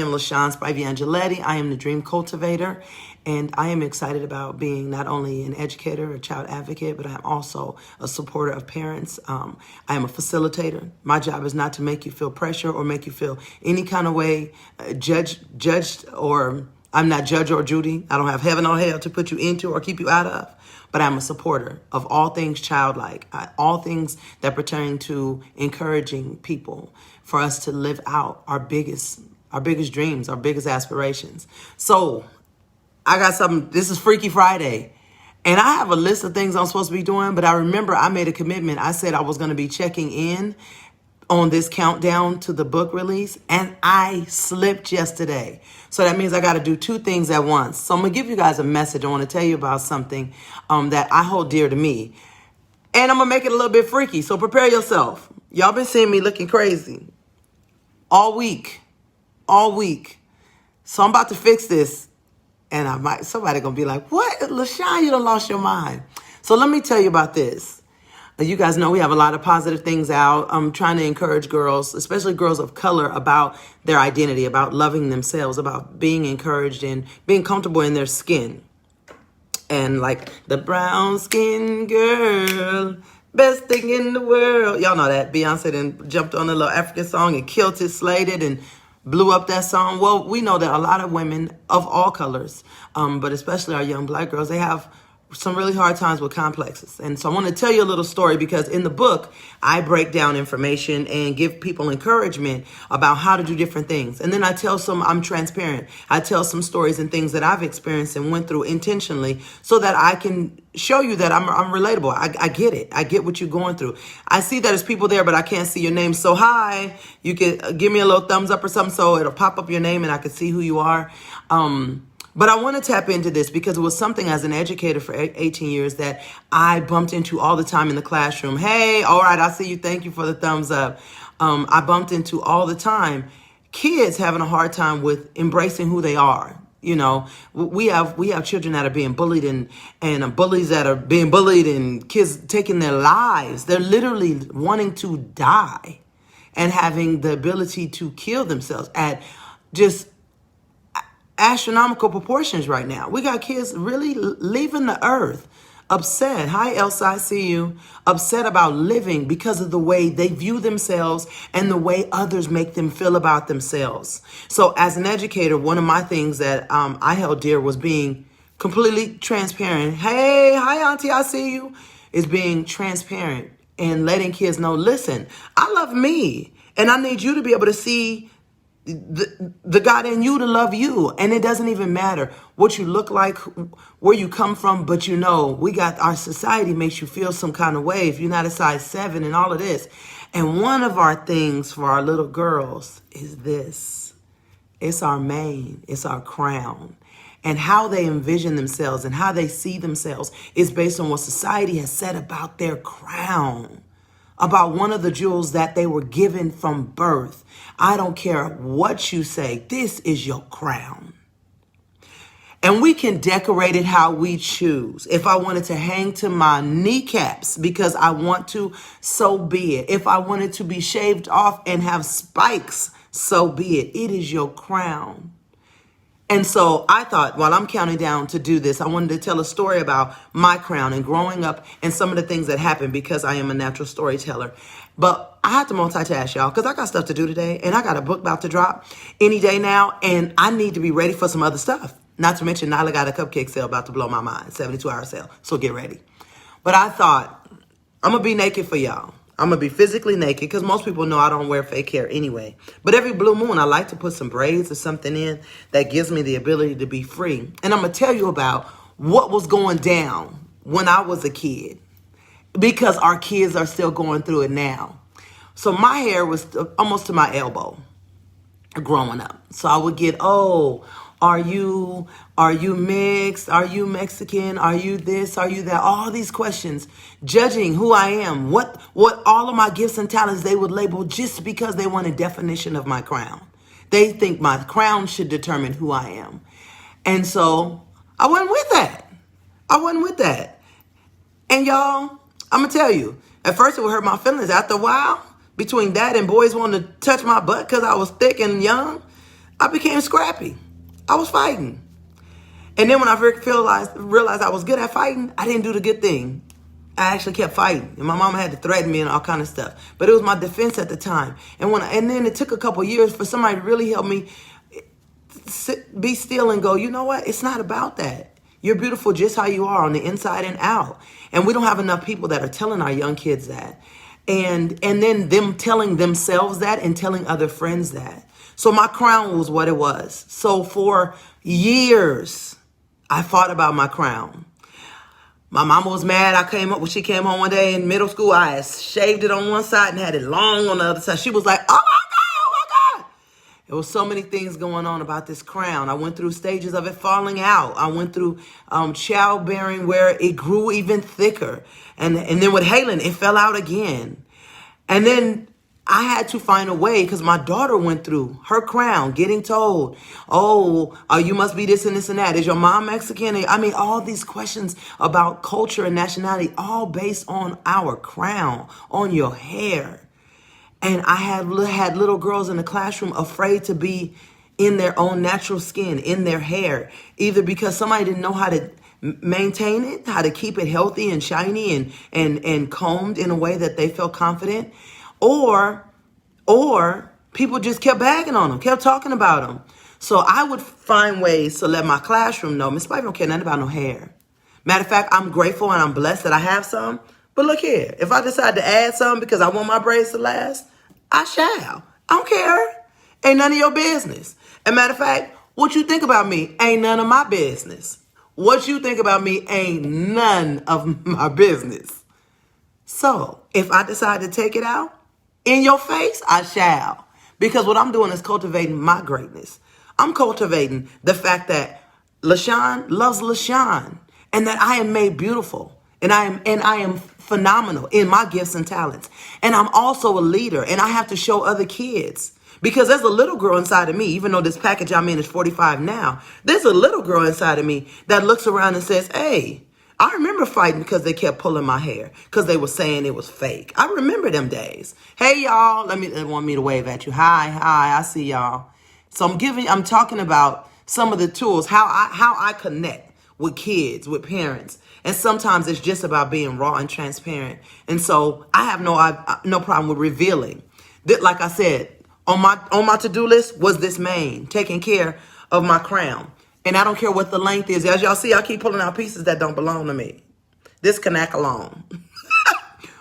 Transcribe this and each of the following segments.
I am LaShawn Spivey Angeletti. I am the Dream Cultivator, and I am excited about being not only an educator, a child advocate, but I'm also a supporter of parents. I am a facilitator. My job is not to make you feel pressure or make you feel any kind of way judged, or I'm not Judge or Judy. I don't have heaven or hell to put you into or keep you out of. But I'm a supporter of all things childlike, all things that pertain to encouraging people for us to live out our biggest dreams, our biggest aspirations. So I got something. This is Freaky Friday. And I have a list of things I'm supposed to be doing, but I remember I made a commitment. I said I was going to be checking in on this countdown to the book release, and I slipped yesterday. So that means I got to do two things at once. So I'm going to give you guys a message. I want to tell you about something that I hold dear to me. And I'm going to make it a little bit freaky, so prepare yourself. Y'all been seeing me looking crazy all week. So I'm about to fix this, and somebody going to be like, what? LaShawn, you done lost your mind. So let me tell you about this. You guys know we have a lot of positive things out. I'm trying to encourage girls, especially girls of color, about their identity, about loving themselves, about being encouraged and being comfortable in their skin. And like the brown skin girl, best thing in the world. Y'all know that. Beyonce then jumped on a little African song and killed it, slayed it, and blew up that song. Well, we know that a lot of women of all colors, but especially our young black girls, they have some really hard times with complexes. And so I want to tell you a little story, because in the book, I break down information and give people encouragement about how to do different things. And then I'm transparent. I tell some stories and things that I've experienced and went through intentionally so that I can show you that I'm relatable. I get it. I get what you're going through. I see that there's people there, but I can't see your name. So hi, you can give me a little thumbs up or something so it'll pop up your name and I can see who you are. But I want to tap into this because it was something as an educator for 18 years that I bumped into all the time in the classroom. Hey, all right, I see you. Thank you for the thumbs up. I bumped into all the time kids having a hard time with embracing who they are. You know, we have children that are being bullied and bullies that are being bullied and kids taking their lives. They're literally wanting to die and having the ability to kill themselves at just astronomical proportions right now. We got kids really leaving the earth upset. Hi, Elsa, I see you. Upset about living because of the way they view themselves and the way others make them feel about themselves. So as an educator, one of my things that I held dear was being completely transparent. Hey, hi, Auntie, I see you. Is being transparent and letting kids know, listen, I love me, and I need you to be able to see the God in you to love you. And it doesn't even matter what you look like, where you come from, but you know, our society makes you feel some kind of way if you're not a size 7 and all of this. And one of our things for our little girls is this. It's our mane, it's our crown. And how they envision themselves and how they see themselves is based on what society has said about their crown, about one of the jewels that they were given from birth. I don't care what you say, this is your crown. And we can decorate it how we choose. If I wanted to hang to my kneecaps because I want to, so be it. If I wanted to be shaved off and have spikes, so be it. It is your crown. And so I thought, while I'm counting down to do this, I wanted to tell a story about my crown and growing up and some of the things that happened because I am a natural storyteller. But I have to multitask, y'all, because I got stuff to do today, and I got a book about to drop any day now, and I need to be ready for some other stuff. Not to mention, Nyla got a cupcake sale about to blow my mind, 72-hour sale, so get ready. But I thought, I'm going to be naked for y'all. I'm going to be physically naked because most people know I don't wear fake hair anyway. But every blue moon, I like to put some braids or something in that gives me the ability to be free. And I'm going to tell you about what was going down when I was a kid, because our kids are still going through it now. So my hair was almost to my elbow growing up. So I would get, are you mixed? Are you Mexican? Are you this? Are you that? All these questions, judging who I am, what all of my gifts and talents they would label just because they want a definition of my crown. They think my crown should determine who I am. And so I wasn't with that. And y'all, I'm going to tell you, at first it would hurt my feelings. After a while, between that and boys wanting to touch my butt because I was thick and young, I became scrappy. I was fighting. And then when I realized I was good at fighting, I didn't do the good thing. I actually kept fighting. And my mama had to threaten me and all kind of stuff. But it was my defense at the time. And then it took a couple years for somebody to really help me be still and go, you know what? It's not about that. You're beautiful just how you are on the inside and out. And we don't have enough people that are telling our young kids that. And then them telling themselves that and telling other friends that. So my crown was what it was. So for years, I fought about my crown. My mama was mad. She came home one day in middle school. I had shaved it on one side and had it long on the other side. She was like, oh my God, oh my God. There was so many things going on about this crown. I went through stages of it falling out. I went through childbearing where it grew even thicker. And then with Halen, it fell out again. And then I had to find a way because my daughter went through her crown getting told, oh, you must be this and this and that. Is your mom Mexican? I mean, all these questions about culture and nationality, all based on our crown, on your hair. And I had little girls in the classroom afraid to be in their own natural skin, in their hair, either because somebody didn't know how to maintain it, how to keep it healthy and shiny and combed in a way that they felt confident, or people just kept bagging on them, kept talking about them. So I would find ways to let my classroom know, Miss Spivey don't care nothing about no hair. Matter of fact, I'm grateful and I'm blessed that I have some. But look here, if I decide to add some because I want my braids to last, I shall. I don't care. Ain't none of your business. And matter of fact, what you think about me ain't none of my business. What you think about me ain't none of my business. So if I decide to take it out in your face, I shall. Because what I'm doing is cultivating my greatness. I'm cultivating the fact that LaShawn loves LaShawn and that I am made beautiful. And I am phenomenal in my gifts and talents. And I'm also a leader and I have to show other kids. Because there's a little girl inside of me, even though this package I'm in is 45 now, there's a little girl inside of me that looks around and says, hey, I remember fighting because they kept pulling my hair because they were saying it was fake. I remember them days. Hey, y'all, they want me to wave at you. Hi, I see y'all. So I'm talking about some of the tools, how I connect with kids, with parents. And sometimes it's just about being raw and transparent. And so I have no problem with revealing that, like I said, on my to-do list was this main, taking care of my crown. And I don't care what the length is. As y'all see, I keep pulling out pieces that don't belong to me. This connect along.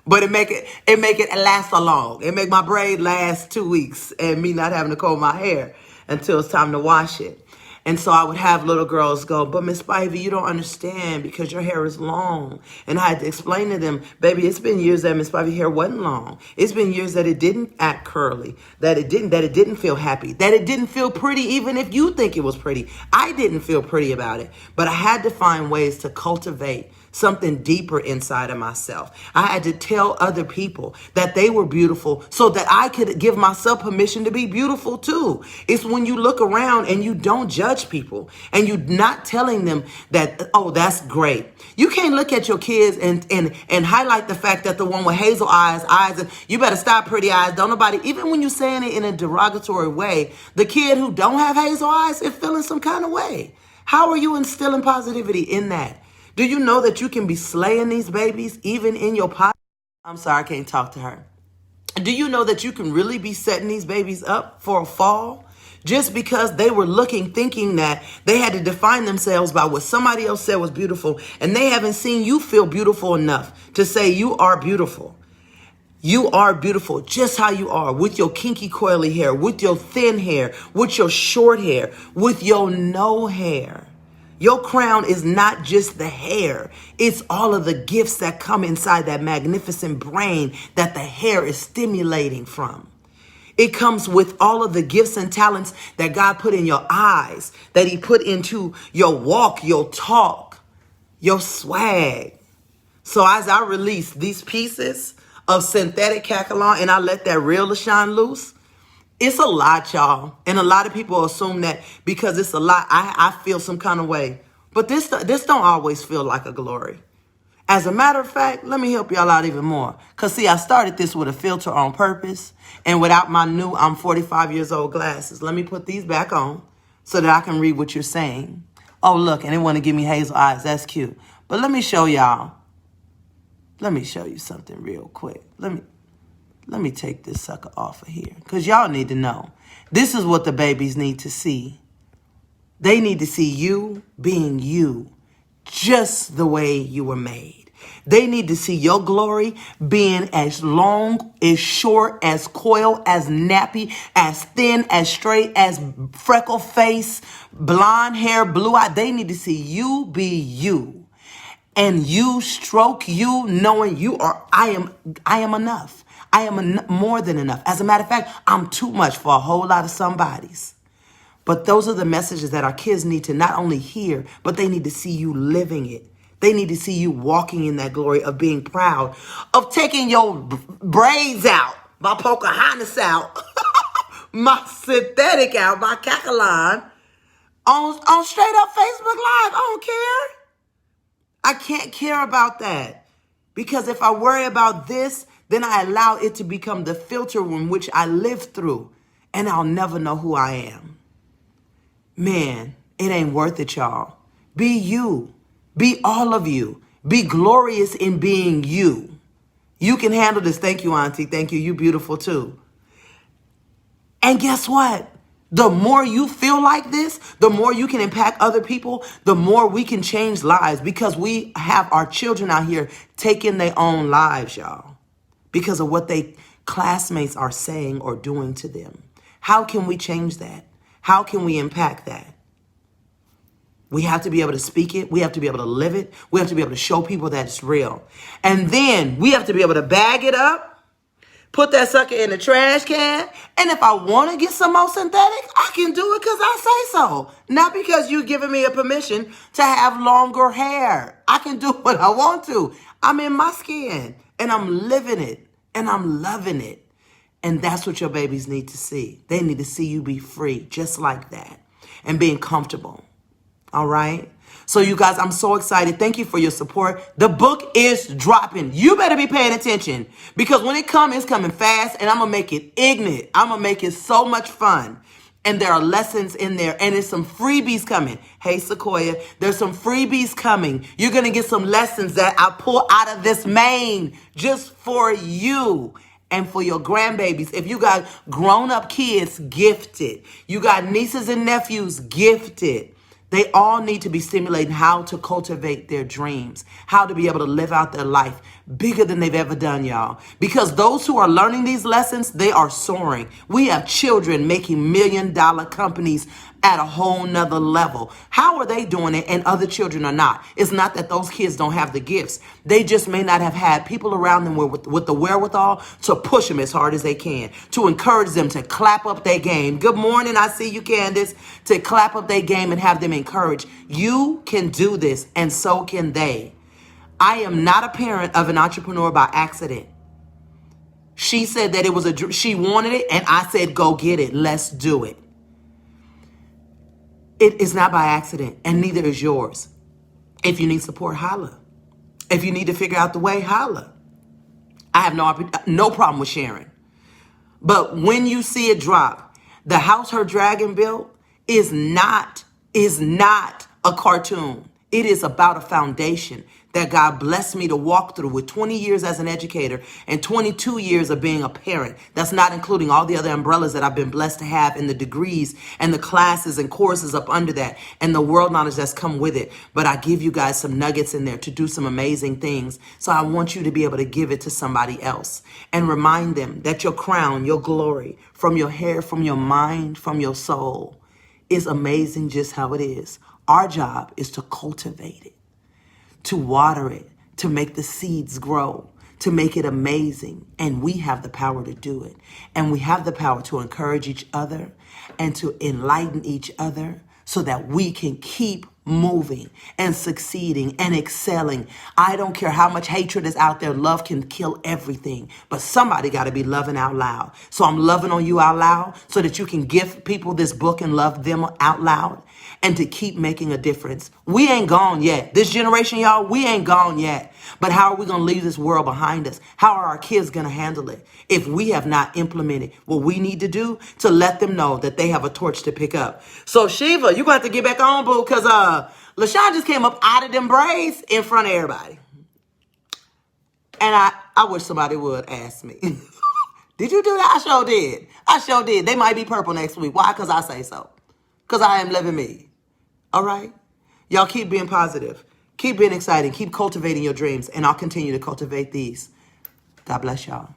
But it make it last so long. It make my braid last 2 weeks and me not having to comb my hair until it's time to wash it. And so I would have little girls go, but Miss Spivey, you don't understand because your hair is long. And I had to explain to them, baby, it's been years that Miss Spivey hair wasn't long. It's been years that it didn't act curly, that it didn't feel happy, that it didn't feel pretty even if you think it was pretty. I didn't feel pretty about it, but I had to find ways to cultivate something deeper inside of myself. I had to tell other people that they were beautiful so that I could give myself permission to be beautiful too. It's when you look around and you don't judge people and you're not telling them that, oh, that's great. You can't look at your kids and highlight the fact that the one with hazel eyes, and you better stop pretty eyes. Don't nobody, even when you're saying it in a derogatory way, the kid who don't have hazel eyes is feeling some kind of way. How are you instilling positivity in that? Do you know that you can be slaying these babies even in your pot? I'm sorry, I can't talk to her. Do you know that you can really be setting these babies up for a fall just because they were thinking that they had to define themselves by what somebody else said was beautiful, and they haven't seen you feel beautiful enough to say you are beautiful. You are beautiful just how you are, with your kinky coily hair, with your thin hair, with your short hair, with your no hair. Your crown is not just the hair. It's all of the gifts that come inside that magnificent brain that the hair is stimulating from. It comes with all of the gifts and talents that God put in your eyes, that he put into your walk, your talk, your swag. So as I release these pieces of synthetic Kakalon and I let that real LaShawn loose, it's a lot, y'all. And a lot of people assume that because it's a lot, I feel some kind of way. But this don't always feel like a glory. As a matter of fact, let me help y'all out even more. Because, see, I started this with a filter on purpose. And without my new I'm 45 years old glasses. Let me put these back on so that I can read what you're saying. Oh, look, and they want to give me hazel eyes. That's cute. But let me show y'all. Let me show you something real quick. Let me take this sucker off of here. Because y'all need to know. This is what the babies need to see. They need to see you being you, just the way you were made. They need to see your glory being as long, as short, as coiled, as nappy, as thin, as straight, as freckle face, blonde hair, blue eye. They need to see you be you. And you stroke you knowing you are, I am enough. I am more than enough. As a matter of fact, I'm too much for a whole lot of somebodies. But those are the messages that our kids need to not only hear, but they need to see you living it. They need to see you walking in that glory of being proud, of taking your braids out, my Pocahontas out, my synthetic out, my Cacaline, on straight up Facebook Live. I don't care. I can't care about that. Because if I worry about this, then I allow it to become the filter in which I live through, and I'll never know who I am. Man, it ain't worth it, y'all. Be you. Be all of you. Be glorious in being you. You can handle this. Thank you, Auntie. Thank you. You beautiful too. And guess what? The more you feel like this, the more you can impact other people, the more we can change lives, because we have our children out here taking their own lives, y'all, because of what they classmates are saying or doing to them. How can we change that? How can we impact that? We have to be able to speak it. We have to be able to live it. We have to be able to show people that it's real. And then we have to be able to bag it up, put that sucker in the trash can. And if I want to get some more synthetic, I can do it because I say so. Not because you're giving me a permission to have longer hair. I can do what I want to. I'm in my skin and I'm living it and I'm loving it. And that's what your babies need to see. They need to see you be free just like that and being comfortable. All right. So you guys, I'm so excited. Thank you for your support. The book is dropping. You better be paying attention, because when it comes, it's coming fast, and I'm going to make it ignorant. I'm going to make it so much fun. And there are lessons in there, and there's some freebies coming. Hey, Sequoia, there's some freebies coming. You're going to get some lessons that I pull out of this main just for you. And for your grandbabies. If you got grown-up kids, gifted. You got nieces and nephews, gifted. They all need to be stimulated how to cultivate their dreams, how to be able to live out their life bigger than they've ever done, y'all. Because those who are learning these lessons, they are soaring. We have children making $1 million companies at a whole nother level. How are they doing it and other children are not? It's not that those kids don't have the gifts. They just may not have had people around them with the wherewithal to push them as hard as they can, to encourage them to clap up their game. Good morning, I see you, Candace. To clap up their game and have them encouraged. You can do this, and so can they. I am not a parent of an entrepreneur by accident. She said that it was she wanted it, and I said, go get it. Let's do it. It is not by accident, and neither is yours. If you need support, holla. If you need to figure out the way, holla. I have no problem with sharing. But when you see it drop, the house her dragon built is not a cartoon. It is about a foundation that God blessed me to walk through with 20 years as an educator and 22 years of being a parent. That's not including all the other umbrellas that I've been blessed to have, and the degrees and the classes and courses up under that, and the world knowledge that's come with it. But I give you guys some nuggets in there to do some amazing things. So I want you to be able to give it to somebody else and remind them that your crown, your glory, from your hair, from your mind, from your soul, is amazing just how it is. Our job is to cultivate it, to water it, to make the seeds grow, to make it amazing. And we have the power to do it. And we have the power to encourage each other and to enlighten each other so that we can keep moving and succeeding and excelling. I don't care how much hatred is out there. Love can kill everything, but somebody got to be loving out loud. So I'm loving on you out loud so that you can give people this book and love them out loud and to keep making a difference. We ain't gone yet. This generation, y'all, we ain't gone yet. But how are we going to leave this world behind us? How are our kids going to handle it if we have not implemented what we need to do to let them know that they have a torch to pick up? So Shiva, you're going to have to get back on, boo, because LaShawn just came up out of them braids in front of everybody. And I wish somebody would ask me. Did you do that? I sure did. I sure did. They might be purple next week. Why? Because I say so. Because I am living me. All right? Y'all keep being positive. Keep being excited. Keep cultivating your dreams. And I'll continue to cultivate these. God bless y'all.